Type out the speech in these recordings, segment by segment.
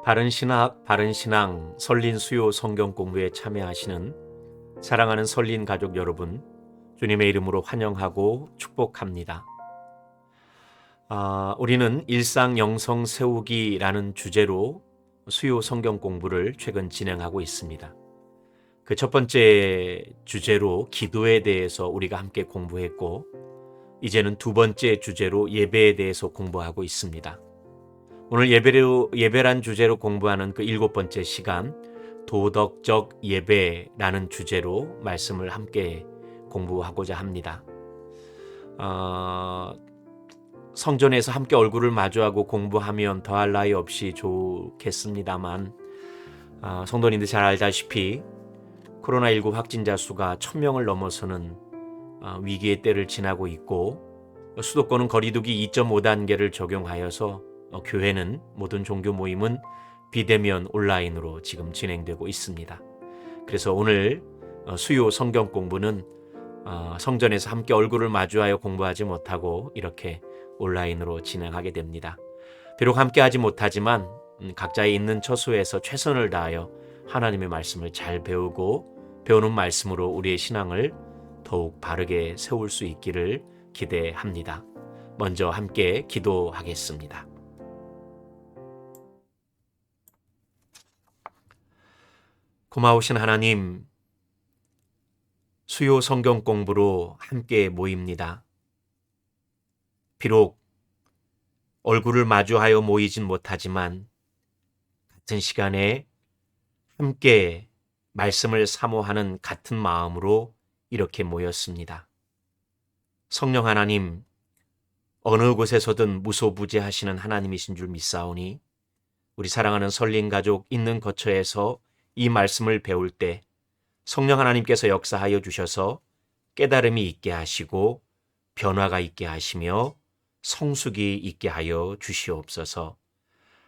바른 신학, 바른 신앙, 설린 수요 성경 공부에 참여하시는 사랑하는 설린 가족 여러분, 주님의 이름으로 환영하고 축복합니다. 우리는 일상 영성 세우기라는 주제로 수요 성경 공부를 최근 진행하고 있습니다. 그 첫 번째 주제로 기도에 대해서 우리가 함께 공부했고, 이제는 두 번째 주제로 예배에 대해서 공부하고 있습니다. 오늘 예배란 주제로 공부하는 그 일곱 번째 시간, 도덕적 예배라는 주제로 말씀을 함께 공부하고자 합니다. 성전에서 함께 얼굴을 마주하고 공부하면 더할 나위 없이 좋겠습니다만, 성도님들 잘 알다시피 코로나19 확진자 수가 1000명을 넘어서는 위기의 때를 지나고 있고, 수도권은 거리두기 2.5단계를 적용하여서 교회는 모든 종교 모임은 비대면 온라인으로 지금 진행되고 있습니다. 그래서 오늘 수요 성경 공부는 성전에서 함께 얼굴을 마주하여 공부하지 못하고 이렇게 온라인으로 진행하게 됩니다. 비록 함께 하지 못하지만 각자의 있는 처소에서 최선을 다하여 하나님의 말씀을 잘 배우고 배우는 말씀으로 우리의 신앙을 더욱 바르게 세울 수 있기를 기대합니다. 먼저 함께 기도하겠습니다. 고마우신 하나님, 수요 성경 공부로 함께 모입니다. 비록 얼굴을 마주하여 모이진 못하지만 같은 시간에 함께 말씀을 사모하는 같은 마음으로 이렇게 모였습니다. 성령 하나님, 어느 곳에서든 무소부재하시는 하나님이신 줄 믿사오니 우리 사랑하는 설린 가족 있는 거처에서 이 말씀을 배울 때 성령 하나님께서 역사하여 주셔서 깨달음이 있게 하시고 변화가 있게 하시며 성숙이 있게 하여 주시옵소서.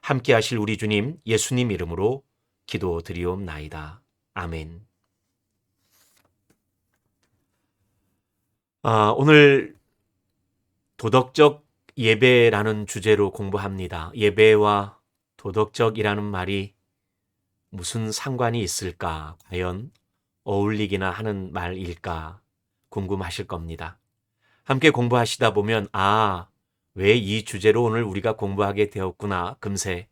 함께 하실 우리 주님 예수님 이름으로 기도드리옵나이다. 아멘. 오늘 도덕적 예배라는 주제로 공부합니다. 예배와 도덕적이라는 말이 무슨 상관이 있을까? 과연 어울리기나 하는 말일까? 궁금하실 겁니다. 함께 공부하시다 보면 왜 이 주제로 오늘 우리가 공부하게 되었구나 금세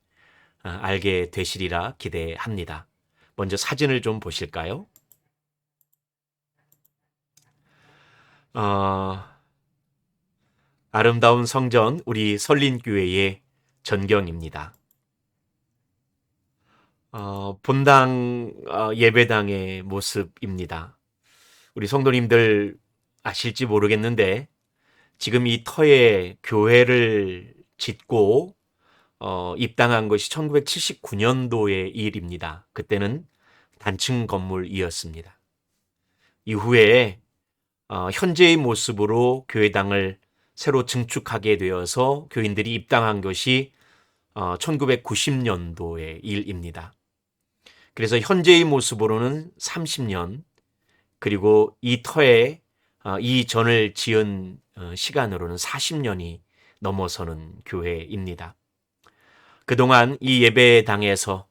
알게 되시리라 기대합니다. 먼저 사진을 좀 보실까요? 아름다운 성전 우리 설린교회의 전경입니다. 본당 예배당의 모습입니다. 우리 성도님들 아실지 모르겠는데 지금 이 터에 교회를 짓고 입당한 것이 1979년도의 일입니다. 그때는 단층 건물이었습니다. 이후에 현재의 모습으로 교회당을 새로 증축하게 되어서 교인들이 입당한 것이 1990년도의 일입니다. 그래서 현재의 모습으로는 30년, 그리고 이 터에 이 전을 지은 시간으로는 40년이 넘어서는 교회입니다. 그동안 이 예배당에서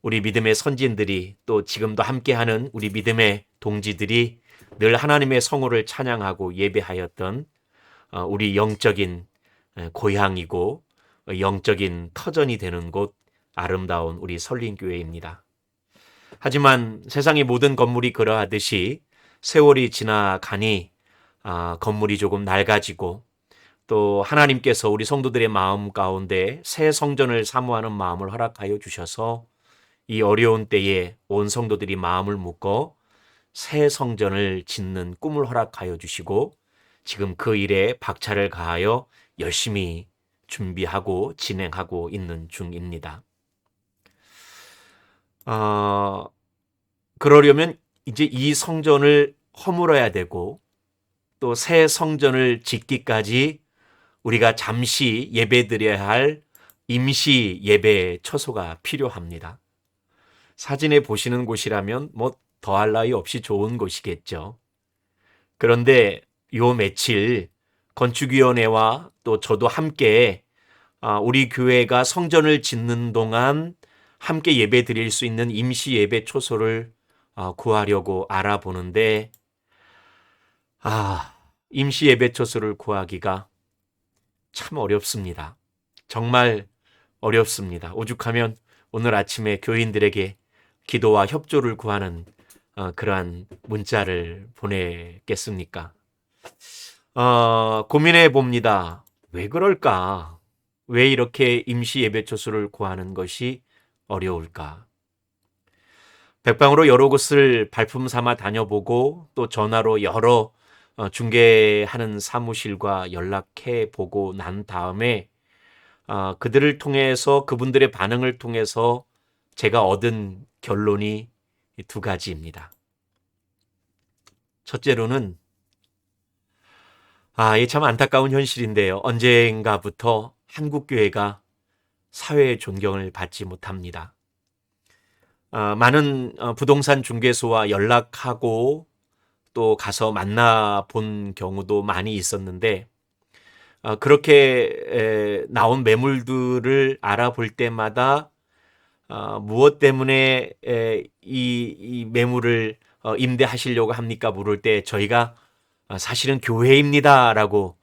우리 믿음의 선진들이 또 지금도 함께하는 우리 믿음의 동지들이 늘 하나님의 성호를 찬양하고 예배하였던 우리 영적인 고향이고 영적인 터전이 되는 곳, 아름다운 우리 설린교회입니다. 하지만 세상의 모든 건물이 그러하듯이 세월이 지나가니 건물이 조금 낡아지고 또 하나님께서 우리 성도들의 마음 가운데 새 성전을 사모하는 마음을 허락하여 주셔서 이 어려운 때에 온 성도들이 마음을 묶어 새 성전을 짓는 꿈을 허락하여 주시고 지금 그 일에 박차를 가하여 열심히 준비하고 진행하고 있는 중입니다. 그러려면 이제 이 성전을 허물어야 되고 또 새 성전을 짓기까지 우리가 잠시 예배드려야 할 임시 예배 처소가 필요합니다. 사진에 보시는 곳이라면 더할 나위 없이 좋은 곳이겠죠. 그런데 요 며칠 건축위원회와 또 저도 함께 우리 교회가 성전을 짓는 동안 함께 예배 드릴 수 있는 임시 예배 초소를 구하려고 알아보는데 임시 예배 초소를 구하기가 참 어렵습니다. 정말 어렵습니다. 오죽하면 오늘 아침에 교인들에게 기도와 협조를 구하는 그러한 문자를 보냈겠습니까? 고민해 봅니다. 왜 그럴까? 왜 이렇게 임시 예배 초소를 구하는 것이 어려울까? 백방으로 여러 곳을 발품 삼아 다녀보고 또 전화로 여러 중개하는 사무실과 연락해 보고 난 다음에 그들을 통해서 그분들의 반응을 통해서 제가 얻은 결론이 두 가지입니다. 첫째로는 이게 참 안타까운 현실인데요. 언젠가부터 한국 교회가 사회의 존경을 받지 못합니다. 많은 부동산 중개소와 연락하고 또 가서 만나본 경우도 많이 있었는데 그렇게 나온 매물들을 알아볼 때마다 무엇 때문에 이 매물을 임대하시려고 합니까? 물을 때 저희가 사실은 교회입니다라고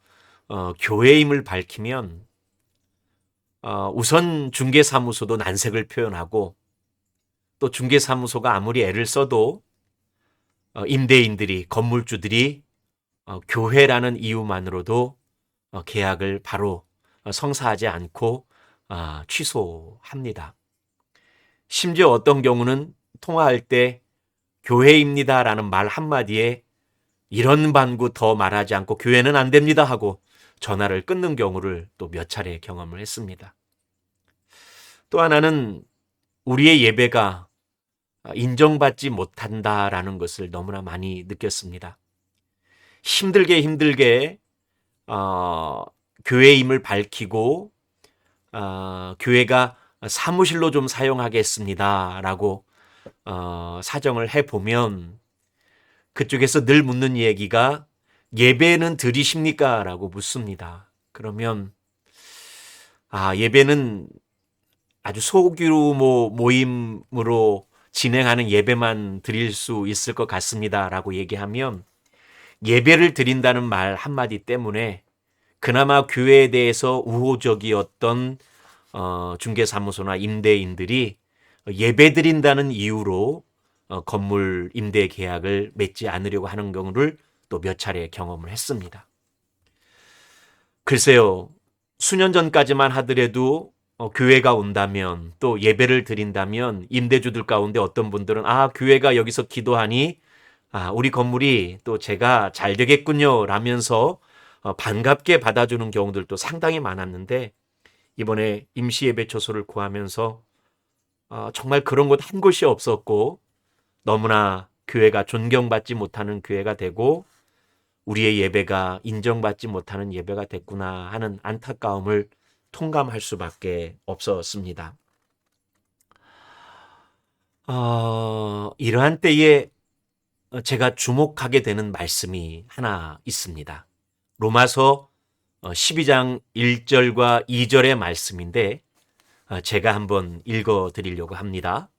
교회임을 밝히면 우선 중개사무소도 난색을 표현하고 또 중개사무소가 아무리 애를 써도 임대인들이 건물주들이 교회라는 이유만으로도 계약을 바로 성사하지 않고 취소합니다. 심지어 어떤 경우는 통화할 때 교회입니다라는 말 한마디에 이런 반구 더 말하지 않고 교회는 안 됩니다 하고 전화를 끊는 경우를 또 몇 차례 경험을 했습니다. 또 하나는 우리의 예배가 인정받지 못한다라는 것을 너무나 많이 느꼈습니다. 힘들게 교회임을 밝히고 교회가 사무실로 좀 사용하겠습니다라고 사정을 해보면 그쪽에서 늘 묻는 얘기가 예배는 드리십니까? 라고 묻습니다. 그러면 예배는 아주 소규모 모임으로 진행하는 예배만 드릴 수 있을 것 같습니다. 라고 얘기하면 예배를 드린다는 말 한마디 때문에 그나마 교회에 대해서 우호적이었던 중개사무소나 임대인들이 예배 드린다는 이유로 건물 임대 계약을 맺지 않으려고 하는 경우를 또 몇 차례 경험을 했습니다. 글쎄요, 수년 전까지만 하더라도 교회가 온다면 또 예배를 드린다면 임대주들 가운데 어떤 분들은 교회가 여기서 기도하니 우리 건물이 또 제가 잘 되겠군요 라면서 반갑게 받아주는 경우들도 상당히 많았는데 이번에 임시 예배 초소를 구하면서 정말 그런 곳 한 곳이 없었고 너무나 교회가 존경받지 못하는 교회가 되고 우리의 예배가 인정받지 못하는 예배가 됐구나 하는 안타까움을 통감할 수밖에 없었습니다. 이러한 때에 제가 주목하게 되는 말씀이 하나 있습니다. 로마서 12장 1절과 2절의 말씀인데 제가 한번 읽어 드리려고 합니다.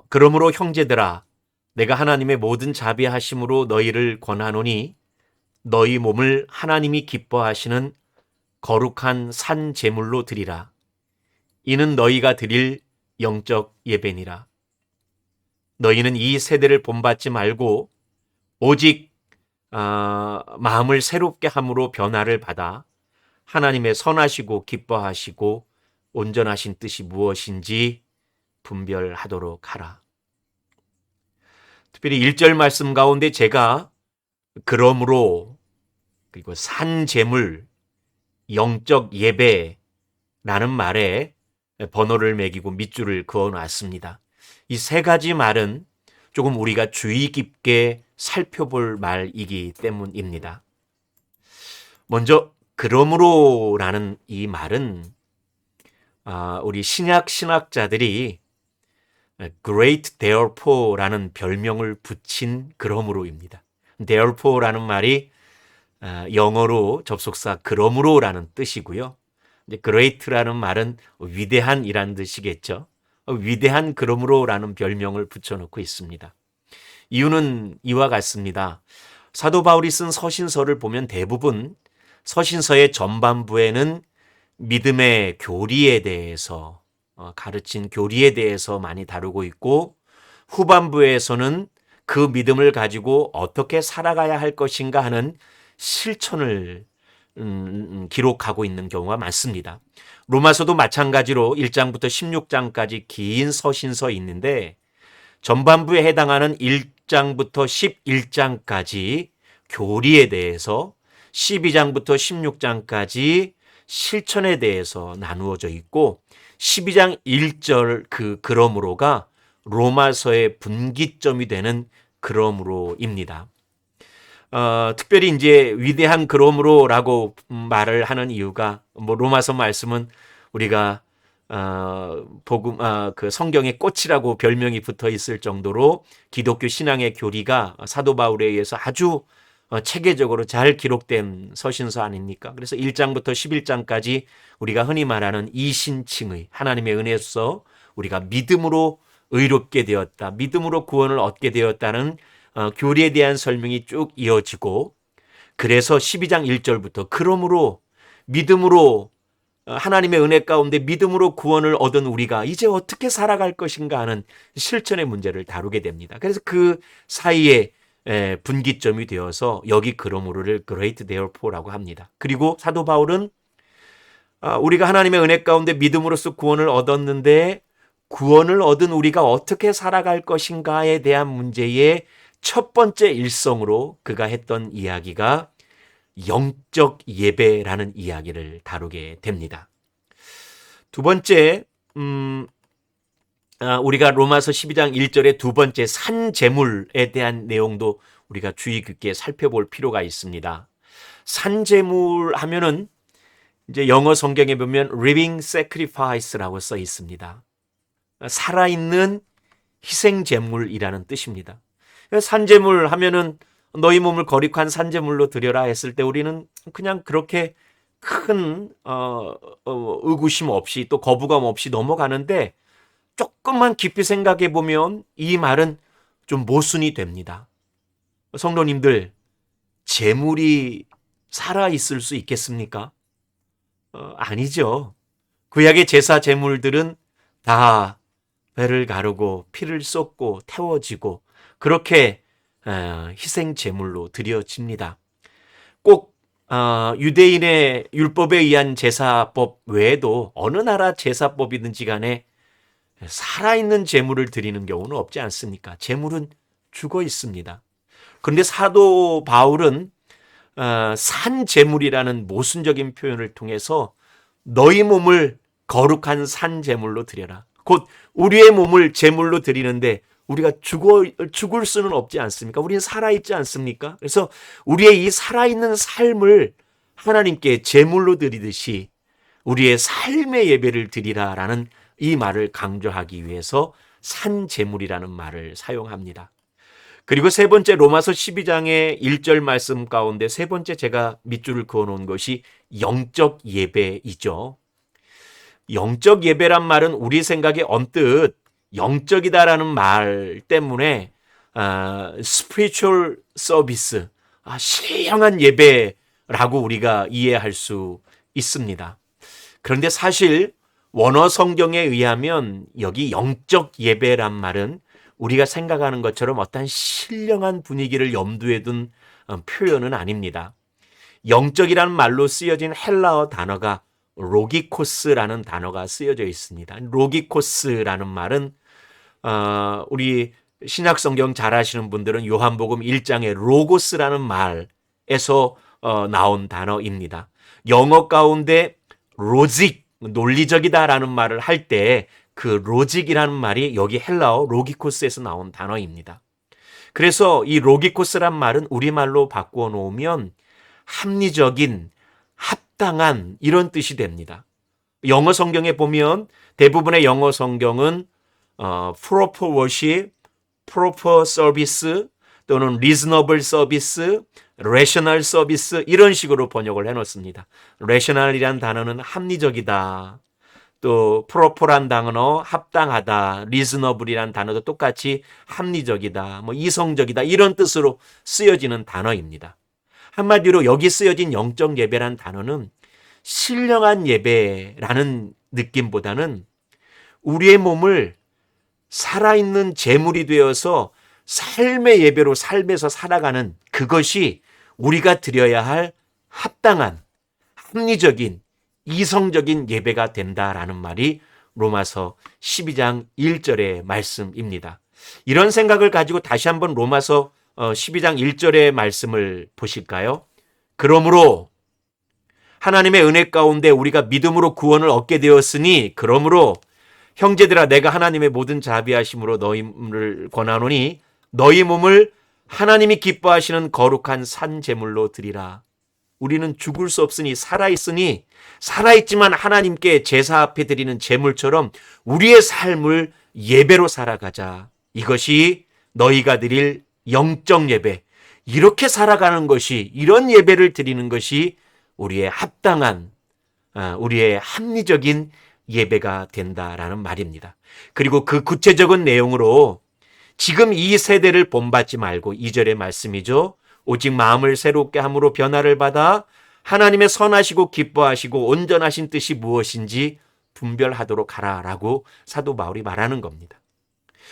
그러므로 형제들아 내가 하나님의 모든 자비하심으로 너희를 권하노니 너희 몸을 하나님이 기뻐하시는 거룩한 산 제물로 드리라. 이는 너희가 드릴 영적 예배니라. 너희는 이 세대를 본받지 말고 오직 마음을 새롭게 함으로 변화를 받아 하나님의 선하시고 기뻐하시고 온전하신 뜻이 무엇인지 분별하도록 하라. 특별히 1절 말씀 가운데 제가 그러므로 그리고 산 제물 영적 예배라는 말에 번호를 매기고 밑줄을 그어놨습니다. 이 세 가지 말은 조금 우리가 주의 깊게 살펴볼 말이기 때문입니다. 먼저 그러므로라는 이 말은 우리 신약 신학자들이 Great Therefore라는 별명을 붙인 그러므로입니다. Therefore라는 말이 영어로 접속사 그러므로라는 뜻이고요. great라는 말은 위대한이라는 뜻이겠죠. 위대한 그러므로라는 별명을 붙여놓고 있습니다. 이유는 이와 같습니다. 사도 바울이 쓴 서신서를 보면 대부분 서신서의 전반부에는 믿음의 교리에 대해서 가르친 교리에 대해서 많이 다루고 있고, 후반부에서는 그 믿음을 가지고 어떻게 살아가야 할 것인가 하는 실천을 기록하고 있는 경우가 많습니다. 로마서도 마찬가지로 1장부터 16장까지 긴 서신서 있는데, 전반부에 해당하는 1장부터 11장까지 교리에 대해서, 12장부터 16장까지 실천에 대해서 나누어져 있고, 12장 1절 그러므로가 로마서의 분기점이 되는 그러므로입니다. 특별히 이제 위대한 그러므로라고 말을 하는 이유가, 로마서 말씀은 우리가 그 성경의 꽃이라고 별명이 붙어 있을 정도로 기독교 신앙의 교리가 사도 바울에 의해서 아주 체계적으로 잘 기록된 서신서 아닙니까? 그래서 1장부터 11장까지 우리가 흔히 말하는 이신칭의 하나님의 은혜로서 우리가 믿음으로 의롭게 되었다, 믿음으로 구원을 얻게 되었다는 교리에 대한 설명이 쭉 이어지고, 그래서 12장 1절부터 그러므로 믿음으로 하나님의 은혜 가운데 믿음으로 구원을 얻은 우리가 이제 어떻게 살아갈 것인가 하는 실천의 문제를 다루게 됩니다. 그래서 그 사이에 분기점이 되어서 여기 그러므로를 great therefore라고 합니다. 그리고 사도 바울은 우리가 하나님의 은혜 가운데 믿음으로써 구원을 얻었는데, 구원을 얻은 우리가 어떻게 살아갈 것인가에 대한 문제의 첫 번째 일성으로 그가 했던 이야기가 영적 예배라는 이야기를 다루게 됩니다. 두 번째, 우리가 로마서 12장 1절의 두 번째 산제물에 대한 내용도 우리가 주의 깊게 살펴볼 필요가 있습니다. 산제물 하면은 이제 영어 성경에 보면 living sacrifice라고 써 있습니다. 살아있는 희생제물이라는 뜻입니다. 산제물 하면은 너희 몸을 거룩한 산제물로 드려라 했을 때 우리는 그냥 그렇게 큰 의구심 없이 또 거부감 없이 넘어가는데, 조금만 깊이 생각해 보면 이 말은 좀 모순이 됩니다. 성도님들, 제물이 살아있을 수 있겠습니까? 아니죠. 구약의 제사 제물들은 다 배를 가르고 피를 쏟고 태워지고 그렇게 희생 제물로 드려집니다. 꼭 유대인의 율법에 의한 제사법 외에도 어느 나라 제사법이든지 간에 살아있는 제물을 드리는 경우는 없지 않습니까? 제물은 죽어 있습니다. 그런데 사도 바울은 산 제물이라는 모순적인 표현을 통해서 너희 몸을 거룩한 산 제물로 드려라. 곧 우리의 몸을 제물로 드리는데 우리가 죽을 수는 없지 않습니까? 우리는 살아있지 않습니까? 그래서 우리의 이 살아있는 삶을 하나님께 제물로 드리듯이 우리의 삶의 예배를 드리라라는 이 말을 강조하기 위해서 산 제물이라는 말을 사용합니다. 그리고 세 번째, 로마서 12장의 1절 말씀 가운데 세 번째 제가 밑줄을 그어놓은 것이 영적 예배이죠. 영적 예배란 말은 우리 생각에 언뜻 영적이다라는 말 때문에 spiritual service, 신령한 예배라고 우리가 이해할 수 있습니다. 그런데 사실 원어 성경에 의하면 여기 영적 예배란 말은 우리가 생각하는 것처럼 어떤 신령한 분위기를 염두에 둔 표현은 아닙니다. 영적이라는 말로 쓰여진 헬라어 단어가 로기코스라는 단어가 쓰여져 있습니다. 로기코스라는 말은 우리 신약 성경 잘 아시는 분들은 요한복음 1장의 로고스라는 말에서 나온 단어입니다. 영어 가운데 로직, 논리적이다라는 말을 할 때 그 로직이라는 말이 여기 헬라어 로기코스에서 나온 단어입니다. 그래서 이 로기코스란 말은 우리말로 바꾸어 놓으면 합리적인, 합당한 이런 뜻이 됩니다. 영어 성경에 보면 대부분의 영어 성경은 proper worship, proper service, 또는 reasonable 서비스, rational 서비스 이런 식으로 번역을 해놓습니다. rational이란 단어는 합리적이다. 또 proper란 단어 합당하다, reasonable이란 단어도 똑같이 합리적이다, 뭐 이성적이다 이런 뜻으로 쓰여지는 단어입니다. 한마디로 여기 쓰여진 영적 예배란 단어는 신령한 예배라는 느낌보다는 우리의 몸을 살아있는 제물이 되어서 삶의 예배로 삶에서 살아가는 그것이 우리가 드려야 할 합당한 합리적인 이성적인 예배가 된다라는 말이 로마서 12장 1절의 말씀입니다. 이런 생각을 가지고 다시 한번 로마서 12장 1절의 말씀을 보실까요? 그러므로 하나님의 은혜 가운데 우리가 믿음으로 구원을 얻게 되었으니 그러므로 형제들아 내가 하나님의 모든 자비하심으로 너희를 권하노니 너희 몸을 하나님이 기뻐하시는 거룩한 산 제물로 드리라. 우리는 죽을 수 없으니 살아있으니 살아있지만 하나님께 제사 앞에 드리는 제물처럼 우리의 삶을 예배로 살아가자. 이것이 너희가 드릴 영적 예배. 이렇게 살아가는 것이 이런 예배를 드리는 것이 우리의 합당한 우리의 합리적인 예배가 된다라는 말입니다. 그리고 그 구체적인 내용으로 지금 이 세대를 본받지 말고 2절의 말씀이죠. 오직 마음을 새롭게 함으로 변화를 받아 하나님의 선하시고 기뻐하시고 온전하신 뜻이 무엇인지 분별하도록 하라라고 사도 바울이 말하는 겁니다.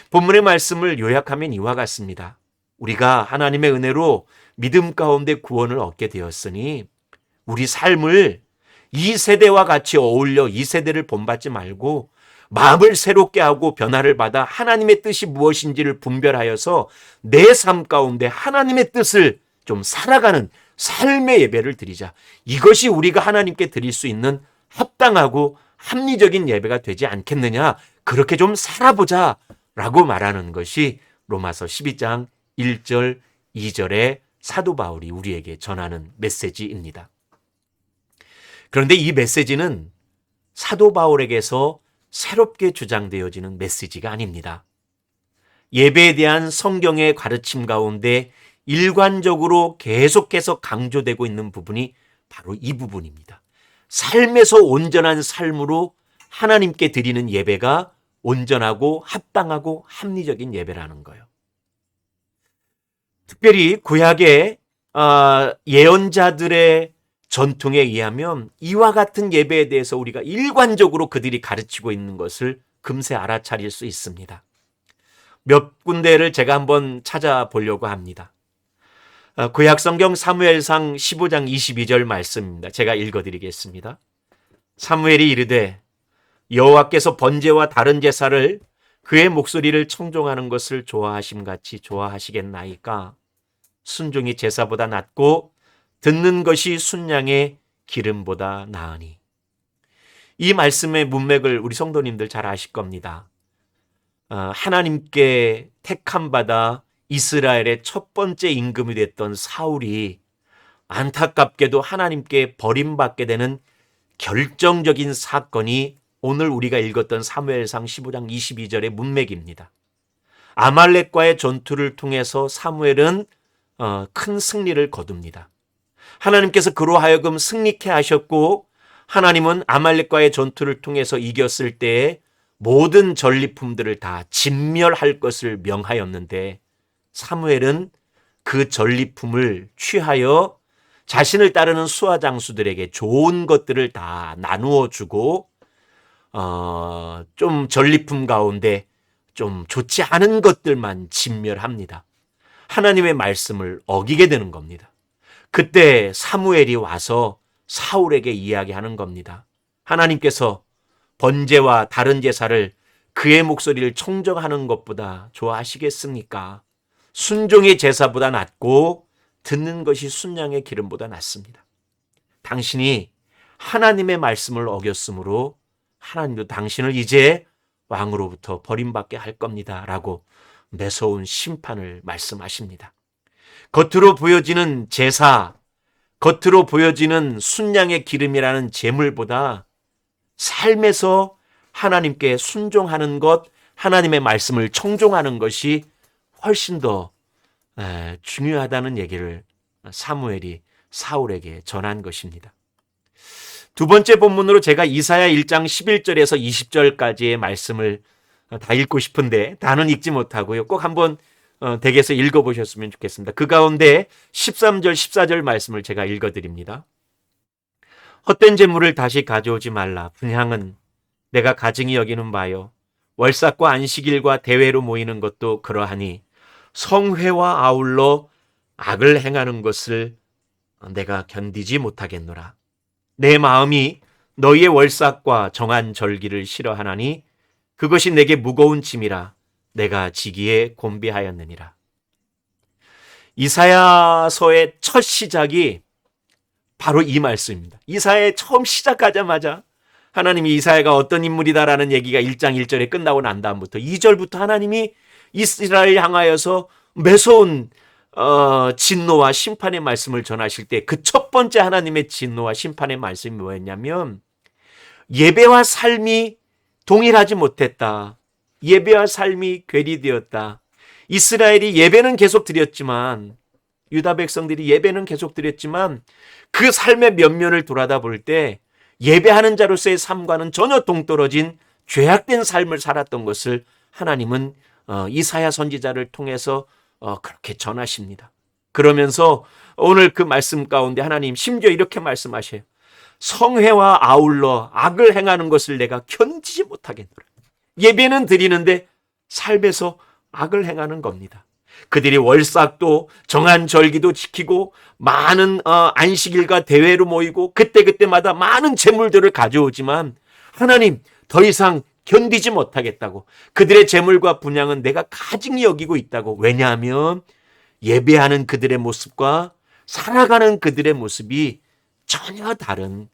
본문의 말씀을 요약하면 이와 같습니다. 우리가 하나님의 은혜로 믿음 가운데 구원을 얻게 되었으니 우리 삶을 이 세대와 같이 어울려 이 세대를 본받지 말고 마음을 새롭게 하고 변화를 받아 하나님의 뜻이 무엇인지를 분별하여서 내 삶 가운데 하나님의 뜻을 좀 살아가는 삶의 예배를 드리자. 이것이 우리가 하나님께 드릴 수 있는 합당하고 합리적인 예배가 되지 않겠느냐. 그렇게 좀 살아보자 라고 말하는 것이 로마서 12장 1절 2절에 사도 바울이 우리에게 전하는 메시지입니다. 그런데 이 메시지는 사도 바울에게서 새롭게 주장되어지는 메시지가 아닙니다. 예배에 대한 성경의 가르침 가운데 일관적으로 계속해서 강조되고 있는 부분이 바로 이 부분입니다. 삶에서 온전한 삶으로 하나님께 드리는 예배가 온전하고 합당하고 합리적인 예배라는 거예요. 특별히 구약의 예언자들의 전통에 의하면 이와 같은 예배에 대해서 우리가 일관적으로 그들이 가르치고 있는 것을 금세 알아차릴 수 있습니다. 몇 군데를 제가 한번 찾아보려고 합니다. 구약 성경 사무엘상 15장 22절 말씀입니다. 제가 읽어드리겠습니다. 사무엘이 이르되 여호와께서 번제와 다른 제사를 그의 목소리를 청종하는 것을 좋아하심같이 좋아하시겠나이까? 순종이 제사보다 낫고 듣는 것이 순양의 기름보다 나으니. 이 말씀의 문맥을 우리 성도님들 잘 아실 겁니다. 하나님께 택함받아 이스라엘의 첫 번째 임금이 됐던 사울이 안타깝게도 하나님께 버림받게 되는 결정적인 사건이 오늘 우리가 읽었던 사무엘상 15장 22절의 문맥입니다. 아말렉과의 전투를 통해서 사무엘은 큰 승리를 거둡니다. 하나님께서 그로 하여금 승리케 하셨고 하나님은 아말렉과의 전투를 통해서 이겼을 때에 모든 전리품들을 다 진멸할 것을 명하였는데 사무엘은 그 전리품을 취하여 자신을 따르는 수하장수들에게 좋은 것들을 다 나누어 주고 좀 전리품 가운데 좀 좋지 않은 것들만 진멸합니다. 하나님의 말씀을 어기게 되는 겁니다. 그때 사무엘이 와서 사울에게 이야기하는 겁니다. 하나님께서 번제와 다른 제사를 그의 목소리를 청정하는 것보다 좋아하시겠습니까? 순종의 제사보다 낫고 듣는 것이 순양의 기름보다 낫습니다. 당신이 하나님의 말씀을 어겼으므로 하나님도 당신을 이제 왕으로부터 버림받게 할 겁니다. 라고 매서운 심판을 말씀하십니다. 겉으로 보여지는 제사, 겉으로 보여지는 순양의 기름이라는 제물보다 삶에서 하나님께 순종하는 것, 하나님의 말씀을 청종하는 것이 훨씬 더 중요하다는 얘기를 사무엘이 사울에게 전한 것입니다. 두 번째 본문으로 제가 이사야 1장 11절에서 20절까지의 말씀을 다 읽고 싶은데 다는 읽지 못하고요. 꼭 한번 댁에서 읽어보셨으면 좋겠습니다. 그 가운데 13절, 14절 말씀을 제가 읽어드립니다. 헛된 재물을 다시 가져오지 말라. 분향은 내가 가증히 여기는 바요. 월삭과 안식일과 대회로 모이는 것도 그러하니 성회와 아울러 악을 행하는 것을 내가 견디지 못하겠노라. 내 마음이 너희의 월삭과 정한 절기를 싫어하나니 그것이 내게 무거운 짐이라 내가 지기에 곤비하였느니라. 이사야서의 첫 시작이 바로 이 말씀입니다. 이사야 처음 시작하자마자 하나님이 이사야가 어떤 인물이다라는 얘기가 1장 1절에 끝나고 난 다음부터 2절부터 하나님이 이스라엘 향하여서 매서운 진노와 심판의 말씀을 전하실 때 그 첫 번째 하나님의 진노와 심판의 말씀이 뭐였냐면 예배와 삶이 동일하지 못했다. 예배와 삶이 괴리되었다. 이스라엘이 예배는 계속 드렸지만 유다 백성들이 예배는 계속 드렸지만 그 삶의 면면을 돌아다 볼 때 예배하는 자로서의 삶과는 전혀 동떨어진 죄악된 삶을 살았던 것을 하나님은 이사야 선지자를 통해서 그렇게 전하십니다. 그러면서 오늘 그 말씀 가운데 하나님 심지어 이렇게 말씀하셔요. 성회와 아울러 악을 행하는 것을 내가 견디지 못하겠노라. 예배는 드리는데 삶에서 악을 행하는 겁니다. 그들이 월삭도 정한 절기도 지키고 많은 안식일과 대회로 모이고 그때그때마다 많은 재물들을 가져오지만 하나님 더 이상 견디지 못하겠다고. 그들의 재물과 분향은 내가 가증히 여기고 있다고. 왜냐하면 예배하는 그들의 모습과 살아가는 그들의 모습이 전혀 다른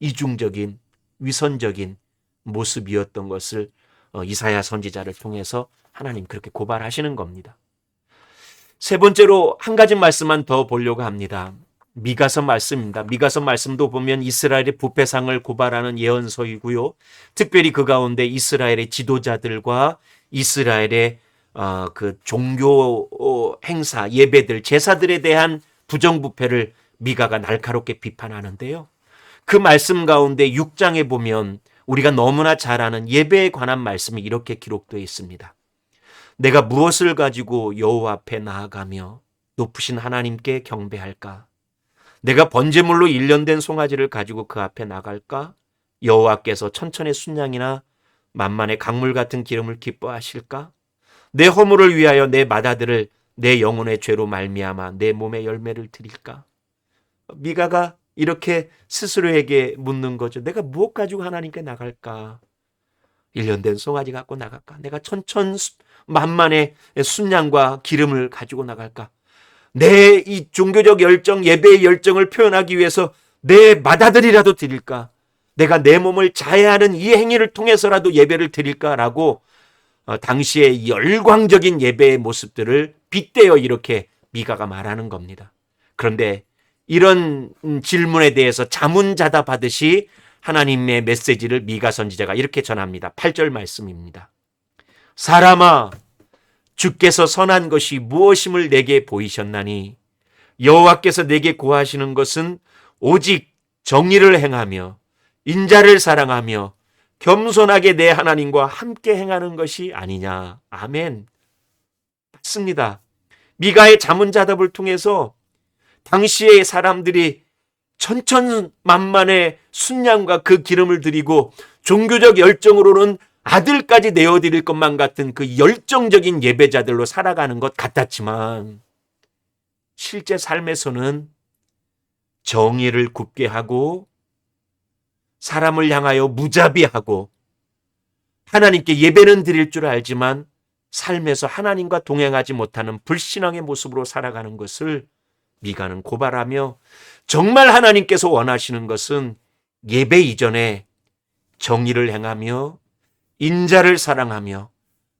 이중적인 위선적인 모습이었던 것을 이사야 선지자를 통해서 하나님 그렇게 고발하시는 겁니다. 세 번째로 한 가지 말씀만 더 보려고 합니다. 미가서 말씀입니다. 미가서 말씀도 보면 이스라엘의 부패상을 고발하는 예언서이고요. 특별히 그 가운데 이스라엘의 지도자들과 이스라엘의 그 종교 행사, 예배들, 제사들에 대한 부정부패를 미가가 날카롭게 비판하는데요. 그 말씀 가운데 6장에 보면 우리가 너무나 잘 아는 예배에 관한 말씀이 이렇게 기록되어 있습니다. 내가 무엇을 가지고 여호와 앞에 나아가며 높으신 하나님께 경배할까? 내가 번제물로 일련된 송아지를 가지고 그 앞에 나갈까? 여호와께서 천천의 순양이나 만만의 강물 같은 기름을 기뻐하실까? 내 허물을 위하여 내 맏아들을 내 영혼의 죄로 말미암아 내 몸의 열매를 드릴까? 미가가 이렇게 스스로에게 묻는 거죠. 내가 무엇 가지고 하나님께 나갈까? 일련된 송아지 갖고 나갈까? 내가 천천만만의 순양과 기름을 가지고 나갈까? 내 이 종교적 열정, 예배의 열정을 표현하기 위해서 내 맏아들이라도 드릴까? 내가 내 몸을 자해하는 이 행위를 통해서라도 예배를 드릴까라고 당시의 열광적인 예배의 모습들을 빗대어 이렇게 미가가 말하는 겁니다. 그런데 이런 질문에 대해서 자문자답하듯이 하나님의 메시지를 미가 선지자가 이렇게 전합니다. 8절 말씀입니다. 사람아, 주께서 선한 것이 무엇임을 내게 보이셨나니 여호와께서 내게 고하시는 것은 오직 정의를 행하며 인자를 사랑하며 겸손하게 내 하나님과 함께 행하는 것이 아니냐. 아멘. 맞습니다. 미가의 자문자답을 통해서 당시의 사람들이 천천만만의 순양과 그 기름을 드리고 종교적 열정으로는 아들까지 내어드릴 것만 같은 그 열정적인 예배자들로 살아가는 것 같았지만 실제 삶에서는 정의를 굽게 하고 사람을 향하여 무자비하고 하나님께 예배는 드릴 줄 알지만 삶에서 하나님과 동행하지 못하는 불신앙의 모습으로 살아가는 것을 미가는 고발하며 정말 하나님께서 원하시는 것은 예배 이전에 정의를 행하며 인자를 사랑하며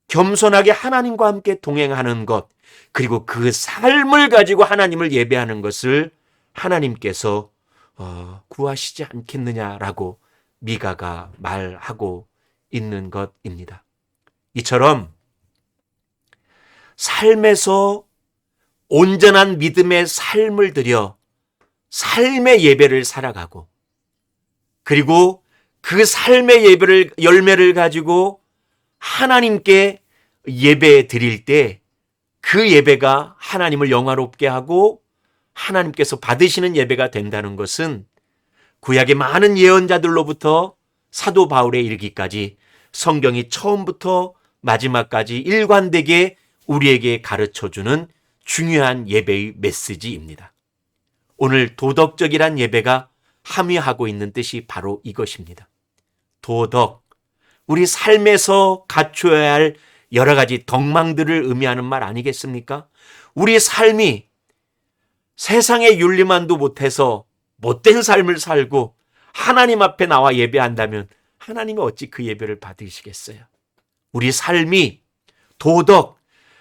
겸손하게 하나님과 함께 동행하는 것, 그리고 그 삶을 가지고 하나님을 예배하는 것을 하나님께서 구하시지 않겠느냐라고 미가가 말하고 있는 것입니다. 이처럼 삶에서 온전한 믿음의 삶을 들여 삶의 예배를 살아가고, 그리고 그 삶의 예배를 열매를 가지고 하나님께 예배 드릴 때 그 예배가 하나님을 영화롭게 하고 하나님께서 받으시는 예배가 된다는 것은 구약의 많은 예언자들로부터 사도 바울에 이르기까지 성경이 처음부터 마지막까지 일관되게 우리에게 가르쳐주는 중요한 예배의 메시지입니다. 오늘 도덕적이란 예배가 함의하고 있는 뜻이 바로 이것입니다. 도덕, 우리 삶에서 갖춰야 할 여러 가지 덕망들을 의미하는 말 아니겠습니까? 우리 삶이 세상의 윤리만도 못해서 못된 삶을 살고 하나님 앞에 나와 예배한다면 하나님이 어찌 그 예배를 받으시겠어요? 우리 삶이 도덕,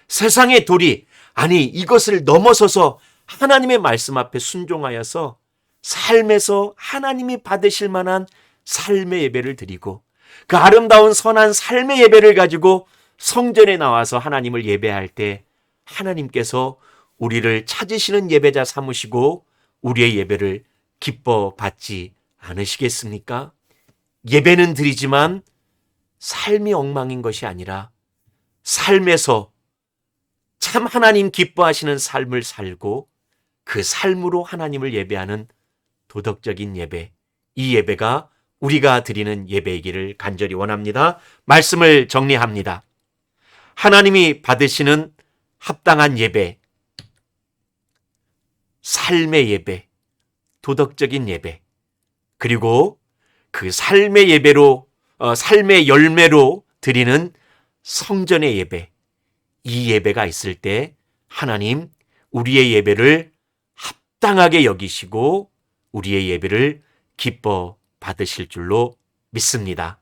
세상의 도리, 아니 이것을 넘어서서 하나님의 말씀 앞에 순종하여서 삶에서 하나님이 받으실 만한 삶의 예배를 드리고 그 아름다운 선한 삶의 예배를 가지고 성전에 나와서 하나님을 예배할 때 하나님께서 우리를 찾으시는 예배자 삼으시고 우리의 예배를 기뻐 받지 않으시겠습니까? 예배는 드리지만 삶이 엉망인 것이 아니라 삶에서 참 하나님 기뻐하시는 삶을 살고 그 삶으로 하나님을 예배하는 도덕적인 예배, 이 예배가 우리가 드리는 예배이기를 간절히 원합니다. 말씀을 정리합니다. 하나님이 받으시는 합당한 예배, 삶의 예배, 도덕적인 예배, 그리고 그 삶의 예배로, 삶의 열매로 드리는 성전의 예배, 이 예배가 있을 때 하나님 우리의 예배를 합당하게 여기시고 우리의 예배를 기뻐 받으실 줄로 믿습니다.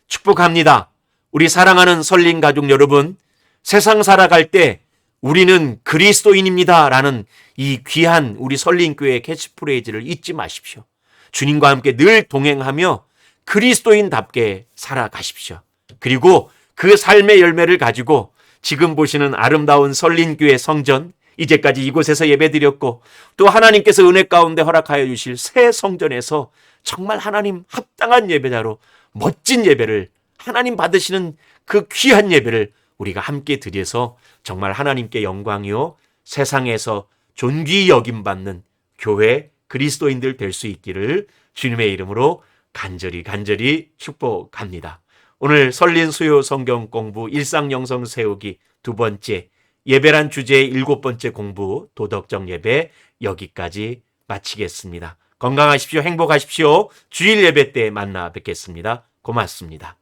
축복합니다. 우리 사랑하는 설린 가족 여러분, 세상 살아갈 때 우리는 그리스도인입니다 라는 이 귀한 우리 설린교회 캐치프레이즈를 잊지 마십시오. 주님과 함께 늘 동행하며 그리스도인답게 살아가십시오. 그리고 그 삶의 열매를 가지고 지금 보시는 아름다운 설린교회 성전, 이제까지 이곳에서 예배드렸고 또 하나님께서 은혜 가운데 허락하여 주실 새 성전에서 정말 하나님 합당한 예배자로 멋진 예배를, 하나님 받으시는 그 귀한 예배를 우리가 함께 드려서 정말 하나님께 영광이요 세상에서 존귀 여김받는 교회 그리스도인들 될 수 있기를 주님의 이름으로 간절히 축복합니다. 오늘 설린 수요 성경 공부 일상 영성 세우기 두 번째 예배란 주제의 7번째 공부 도덕적 예배 여기까지 마치겠습니다. 건강하십시오. 행복하십시오. 주일 예배 때 만나 뵙겠습니다. 고맙습니다.